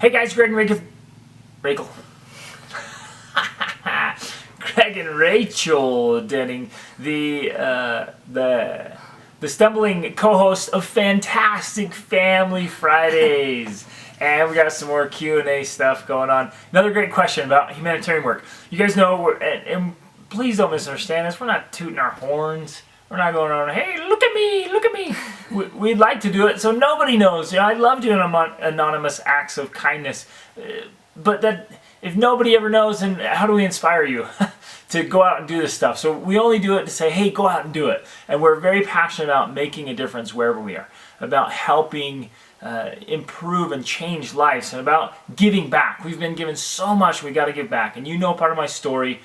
Hey guys, Greg and Rachel. Greg and Rachel Denning, the stumbling co-host of Fantastic Family Fridays. And we got some more Q&A stuff going on. Another great question about humanitarian work. You guys know, and please don't misunderstand us, we're not tooting our horns. We're not going on, hey, look at me, look at me. We'd like to do it so nobody knows. You know, I love doing anonymous acts of kindness. But that if nobody ever knows, then how do we inspire you to go out and do this stuff? So we only do it to say, hey, go out and do it. And we're very passionate about making a difference wherever we are, about helping improve and change lives, and about giving back. We've been given so much, we got to give back. And you know part of my story.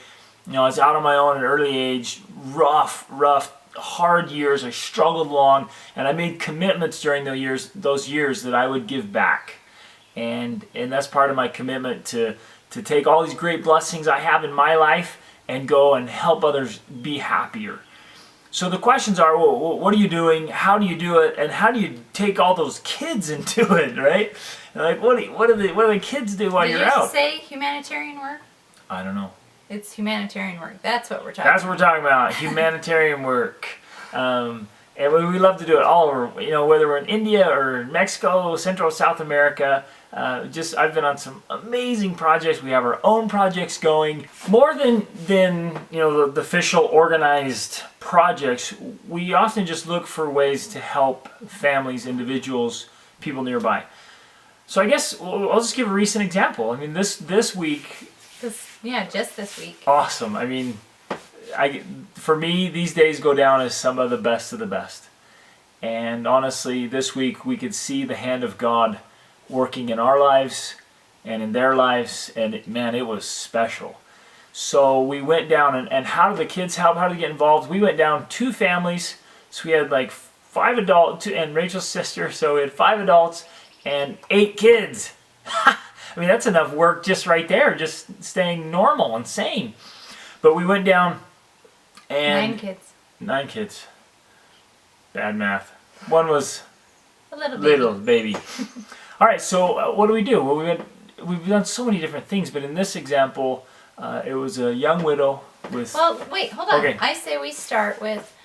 You know, I was out on my own at an early age, rough, hard years. I struggled along, and I made commitments during those years that I would give back. And that's part of my commitment to take all these great blessings I have in my life and go and help others be happier. So the questions are, well, what are you doing? How do you do it? And how do you take all those kids into it, right? And like, what do the kids do while you're out? Did you say humanitarian work? I don't know. It's humanitarian work. That's what we're talking about. That's what we're talking about, humanitarian work. And we love to do it all over, you know, whether we're in India or Mexico, Central, South America. I've been on some amazing projects. We have our own projects going. More than you know, the official organized projects, we often just look for ways to help families, individuals, people nearby. So I guess I'll just give a recent example. I mean, this week... just this week. Awesome. I mean, for me, these days go down as some of the best of the best. And honestly, this week we could see the hand of God working in our lives and in their lives, and it was special. So we went down, and how do the kids help? How do they get involved? We went down 2 families, so we had like 5 adults and Rachel's sister, so we had 5 adults and 8 kids. I mean, that's enough work just right there, just staying normal and sane. But we went down and... 9 kids. 9 kids. Bad math. One was a little baby. All right, so what do? Well, we've done so many different things, but in this example, it was a young widow with... Well, wait, hold on. Okay. I say we start with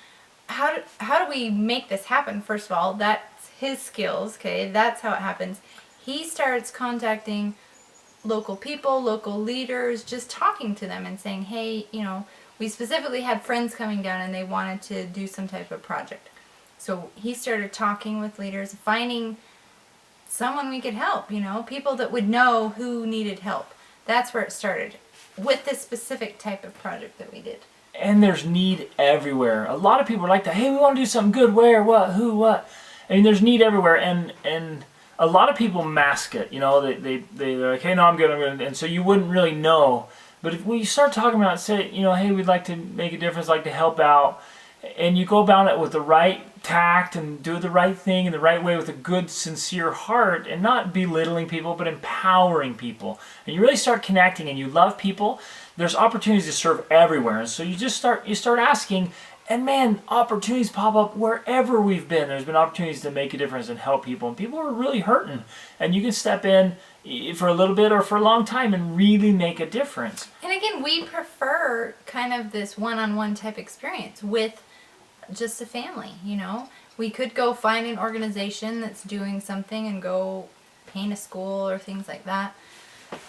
how do we make this happen? First of all, that's his skills, okay? That's how it happens. He starts contacting local people, local leaders, just talking to them and saying, hey, you know, we specifically had friends coming down and they wanted to do some type of project. So he started talking with leaders, finding someone we could help, you know, people that would know who needed help. That's where it started, with this specific type of project that we did. And there's need everywhere. A lot of people are like that, hey, we want to do something good, where, what, who, what. I mean, there's need everywhere, and a lot of people mask it, you know, they're like, hey, no, I'm good, and so you wouldn't really know. But if we start talking about it, say, you know, hey, we'd like to make a difference, like to help out, and you go about it with the right tact and do the right thing in the right way with a good, sincere heart, and not belittling people, but empowering people, and you really start connecting and you love people, there's opportunities to serve everywhere. And so you start asking, and man, opportunities pop up wherever we've been. There's been opportunities to make a difference and help people. And people are really hurting. And you can step in for a little bit or for a long time and really make a difference. And again, we prefer kind of this one-on-one type experience with just a family, you know. We could go find an organization that's doing something and go paint a school or things like that,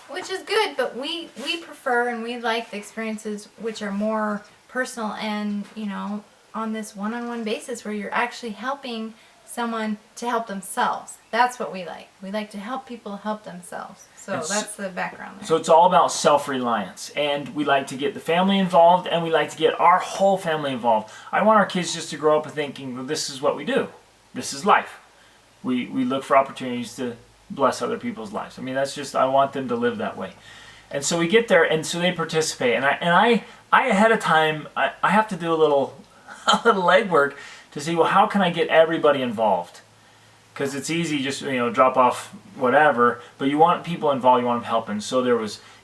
which is good, but we prefer and we like the experiences which are more personal and, you know, on this one-on-one basis where you're actually helping someone to help themselves. That's what we like. We like to help people help themselves. So that's the background there. So it's all about self-reliance, and we like to get the family involved, and we like to get our whole family involved. I want our kids just to grow up thinking, well, this is what we do. This is life. We look for opportunities to bless other people's lives. I mean, that's just, I want them to live that way. And so we get there, and so they participate. And I ahead of time, I have to do a little legwork to see, well, how can I get everybody involved? Because it's easy just, you know, drop off whatever, but you want people involved, you want them helping. So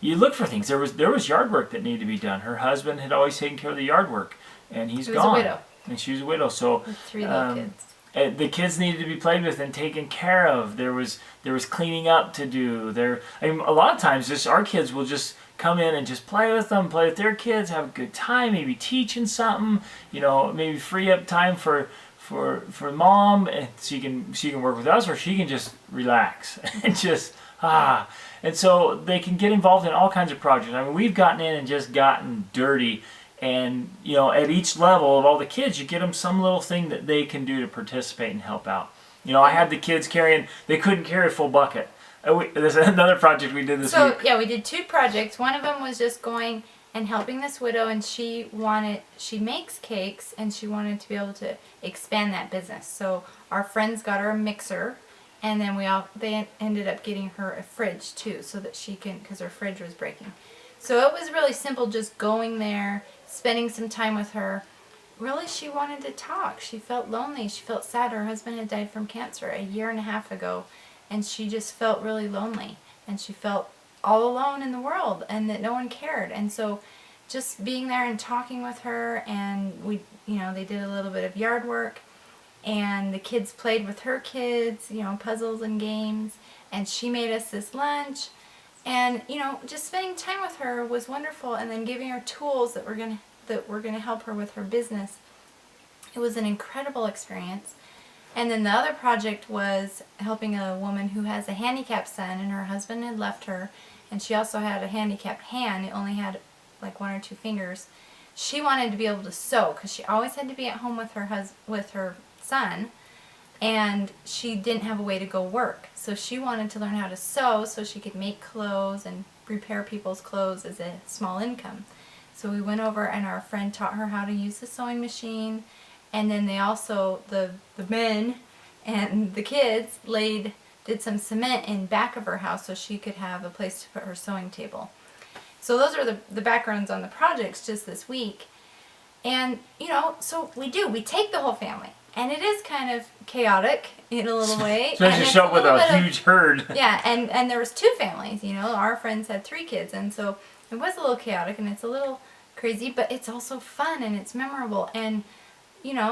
you look for things. There was yard work that needed to be done. Her husband had always taken care of the yard work, and he's gone. She was a widow. And she was a widow, so... With 3 little kids. The kids needed to be played with and taken care of. There was cleaning up to do. I mean, a lot of times, just our kids will just come in and just play with them, play with their kids, have a good time, maybe teaching something. Maybe free up time for mom, and she can work with us, or she can just relax and just And so they can get involved in all kinds of projects. I mean, we've gotten in and just gotten dirty. And, at each level of all the kids, you get them some little thing that they can do to participate and help out. I had the kids they couldn't carry a full bucket. There's another project we did this week. So, yeah, we did 2 projects. One of them was just going and helping this widow, and she makes cakes, and she wanted to be able to expand that business. So our friends got her a mixer, and then they ended up getting her a fridge too, so that she can, because her fridge was breaking. So it was really simple, just going there, spending some time with her. Really, she wanted to talk. She felt lonely. She felt sad. Her husband had died from cancer 1.5 years ago, and she just felt really lonely. And she felt all alone in the world, and that no one cared. And so just being there and talking with her, and they did a little bit of yard work, and the kids played with her kids, puzzles and games, and she made us this lunch. And just spending time with her was wonderful, and then giving her tools that were gonna help her with her business. It was an incredible experience. And then the other project was helping a woman who has a handicapped son, and her husband had left her, and she also had a handicapped hand. It only had like 1 or 2 fingers. She wanted to be able to sew because she always had to be at home with her son. And she didn't have a way to go work. So she wanted to learn how to sew so she could make clothes and repair people's clothes as a small income. So we went over, and our friend taught her how to use the sewing machine. And then they also, the men and the kids did some cement in back of her house so she could have a place to put her sewing table. So those are the backgrounds on the projects just this week. And, so we take the whole family. And it is kind of chaotic in a little way. Especially show up with a huge herd. Yeah, and there was 2 families, Our friends had 3 kids, and so it was a little chaotic, and it's a little crazy, but it's also fun, and it's memorable. And,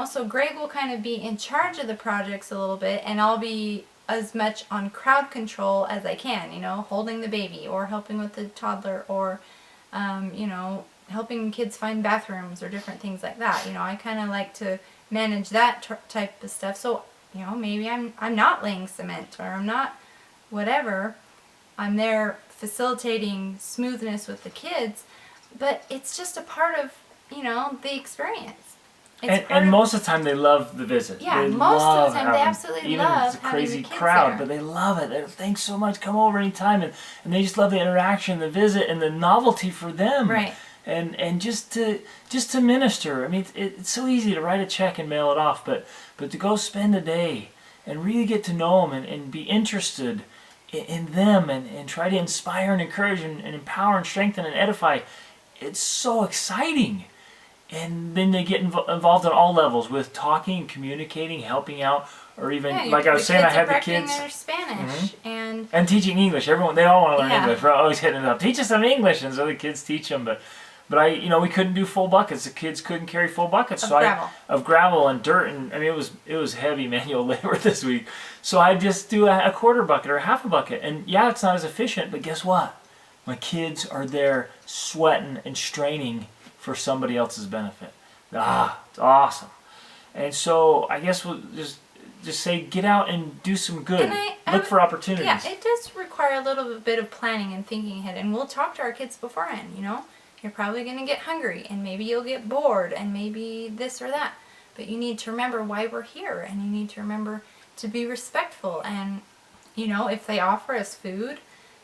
so Greg will kind of be in charge of the projects a little bit, and I'll be as much on crowd control as I can, holding the baby, or helping with the toddler, or, helping kids find bathrooms, or different things like that. I kind of like to manage that type of stuff. So, maybe I'm not laying cement, or I'm not whatever. I'm there facilitating smoothness with the kids, but it's just a part of, the experience. And most of the time they love the visit. Yeah, most of the time they absolutely love it's a crazy having the kids crowd, there. but they love it. They're, thanks so much, come over anytime. And they just love the interaction, the visit, and the novelty for them. Right. And just to minister. I mean, it's so easy to write a check and mail it off, but to go spend a day and really get to know them and be interested in them and try to inspire and encourage and empower and strengthen and edify, it's so exciting. And then they get involved at all levels with talking, communicating, helping out, or even, like I was saying, I had the kids their Spanish and teaching English. They all want to learn Yeah. English. We're always hitting it up. Teach us some English, and so the kids teach them. But we couldn't do full buckets. The kids couldn't carry full buckets. Of gravel and dirt, and I mean it was heavy manual labor this week. So I just do a quarter bucket or a half a bucket, and yeah, it's not as efficient. But guess what? My kids are there sweating and straining for somebody else's benefit. It's awesome. And so I guess we'll just say get out and do some good. Look for opportunities. Yeah, it does require a little bit of planning and thinking ahead. And we'll talk to our kids beforehand, You're probably going to get hungry, and maybe you'll get bored, and maybe this or that. But you need to remember why we're here, and you need to remember to be respectful. And, if they offer us food,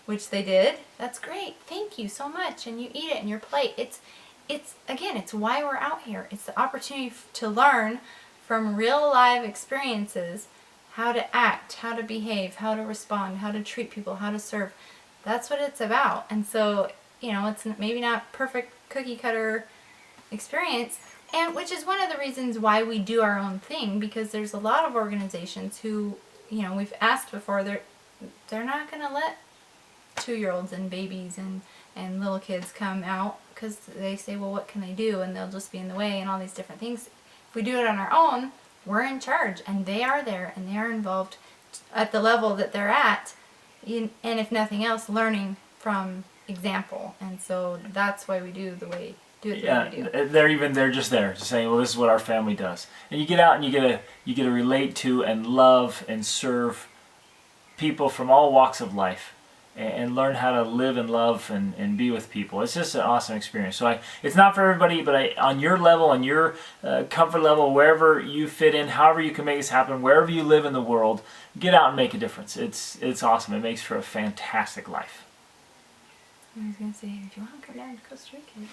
which they did, that's great. Thank you so much. And you eat it in your plate. It's why we're out here. It's the opportunity to learn from real live experiences how to act, how to behave, how to respond, how to treat people, how to serve. That's what it's about. And so, it's maybe not perfect cookie cutter experience, and which is one of the reasons why we do our own thing, because there's a lot of organizations who, we've asked before, they're not going to let 2-year-olds and babies and little kids come out, because they say, well, what can they do? And they'll just be in the way and all these different things. If we do it on our own, we're in charge, and they are there, and they are involved at the level that they're at, and if nothing else, learning from example. And so that's why we do it the way we do. They're just there, just saying, well, this is what our family does. And you get out and you get to relate to and love and serve people from all walks of life, and learn how to live and love and be with people. It's just an awesome experience. So it's not for everybody, but on your level, on your comfort level, wherever you fit in, however you can make this happen, wherever you live in the world, get out and make a difference. It's awesome. It makes for a fantastic life. I was going to say, if you want to come down to Costa Rica.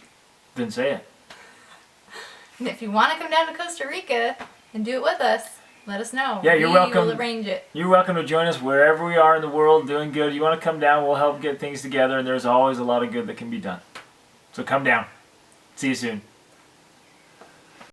Didn't say it. And if you want to come down to Costa Rica and do it with us, let us know. Yeah, you're welcome. We'll arrange it. You're welcome to join us wherever we are in the world doing good. You want to come down, we'll help get things together, and there's always a lot of good that can be done. So come down. See you soon.